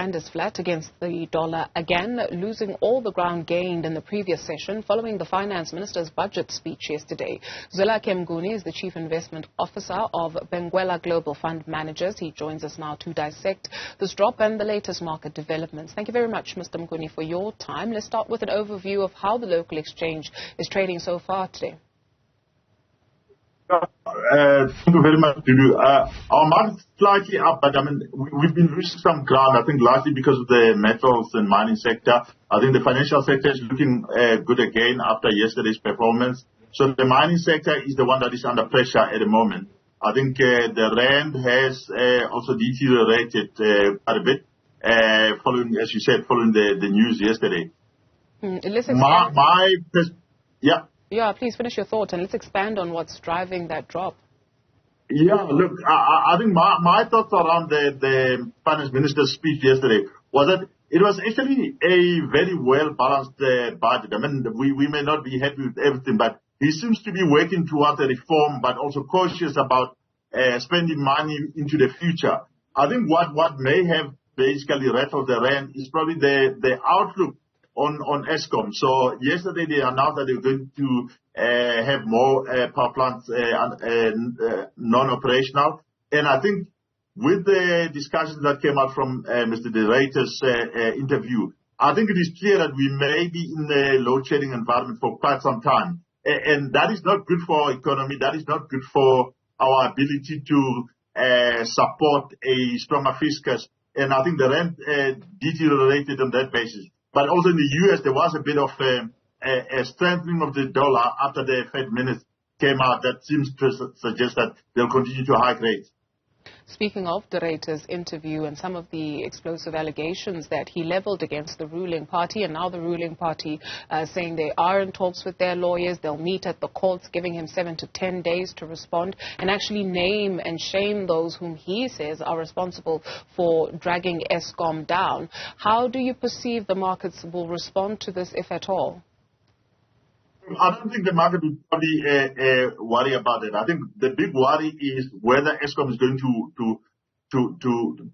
rand is flat against the dollar again, losing all the ground gained in the previous session following the finance minister's budget speech yesterday. Zwelakhe Mnguni is the chief investment officer of Benguela Global Fund Managers. He joins us now to dissect this drop and the latest market developments. Thank you very much, Mr. Mnguni, for your time. Let's start with an overview of how the local exchange is trading so far today. Thank you very much, Dudu. Our market's slightly up, but we've been losing some ground, I think largely because of the metals and mining sector. I think the financial sector is looking good again after yesterday's performance. So the mining sector is the one that is under pressure at the moment. I think the rand has also deteriorated quite a bit, following, as you said, following the news yesterday. Yeah, please finish your thought and let's expand on what's driving that drop. Yeah, look, I think my thoughts around the finance minister's speech yesterday was that it was actually a very well-balanced budget. I mean, we may not be happy with everything, but he seems to be working towards a reform, but also cautious about spending money into the future. I think what may have basically rattled the rand is probably the outlook on Eskom. So yesterday they announced that they're going to have more power plants non-operational. And I think with the discussions that came out from Mr. De Ruyter's interview, I think it is clear that we may be in a load shedding environment for quite some time. And that is not good for our economy. That is not good for our ability to support a stronger fiscus. And I think the rand deteriorated on that basis. But also in the U.S., there was a bit of a strengthening of the dollar after the Fed minutes came out. That seems to suggest that they'll continue to hike rates. Speaking of De Ruyter's interview and some of the explosive allegations that he leveled against the ruling party, and now the ruling party saying they are in talks with their lawyers, they'll meet at the courts, giving him 7 to 10 days to respond and actually name and shame those whom he says are responsible for dragging Eskom down. How do you perceive the markets will respond to this, if at all? I don't think the market will probably worry about it. I think the big worry is whether Eskom is going to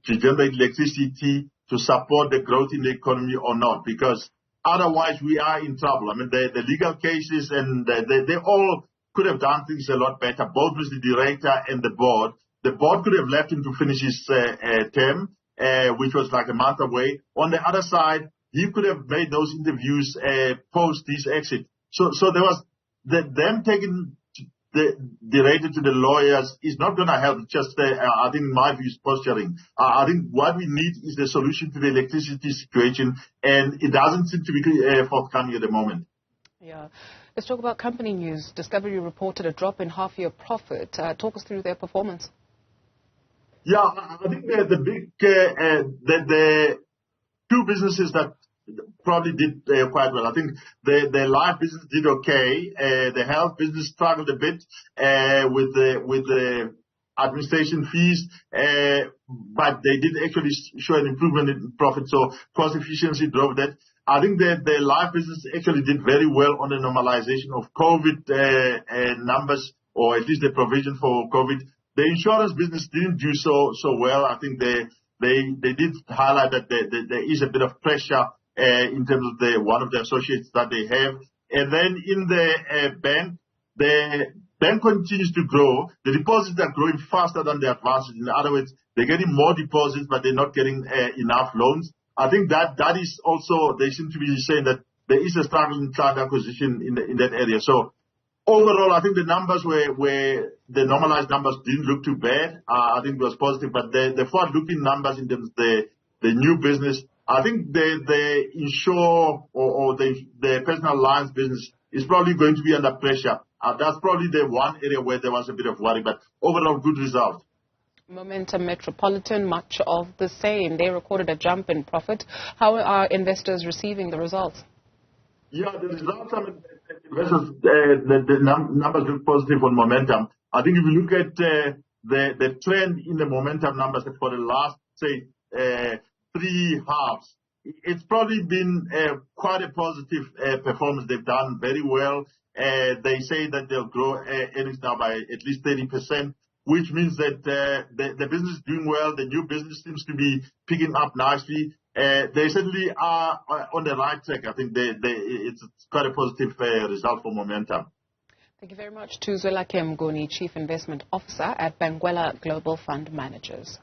generate electricity to support the growth in the economy or not, because otherwise we are in trouble. I mean, the legal cases and they all could have done things a lot better, both Mr. De Ruyter and the board. The board could have left him to finish his term, which was like a month away. On the other side, he could have made those interviews post his exit. So there was them taking the Ruyter to the lawyers is not going to help. Just I think in my view is posturing. I think what we need is the solution to the electricity situation, and it doesn't seem to be forthcoming at the moment. Yeah, let's talk about company news. Discovery reported a drop in half-year profit. Talk us through their performance. Yeah, I think the two businesses that probably did quite well. I think the life business did okay. The health business struggled a bit with the administration fees, but they did actually show an improvement in profit. So cost efficiency drove that. I think that the life business actually did very well on the normalization of COVID numbers, or at least the provision for COVID. The insurance business didn't do so well. I think they did highlight that there is a bit of pressure in terms of one of the associates that they have. And then in the bank continues to grow. The deposits are growing faster than the advances. In other words, they're getting more deposits, but they're not getting enough loans. I think that is also, they seem to be saying that there is a struggle in client acquisition in that area. So overall, I think the numbers where the normalized numbers didn't look too bad. I think it was positive, but the forward-looking numbers in terms of the new business, I think the insure or the personal lines business is probably going to be under pressure. That's probably the one area where there was a bit of worry, but overall good result. Momentum Metropolitan, much of the same. They recorded a jump in profit. How are investors receiving the results? Yeah, the results, I mean, the numbers look positive on momentum. I think if you look at the trend in the momentum numbers for the last, say, 3 halves, it's probably been quite a positive performance. They've done very well. They say that they'll grow earnings now by at least 30%. which means that the business is doing well. The new business seems to be picking up nicely. They certainly are on the right track. I think it's quite a positive result for Momentum. Thank you very much to Zwelakhe Mnguni, Chief Investment Officer at Benguela Global Fund Managers.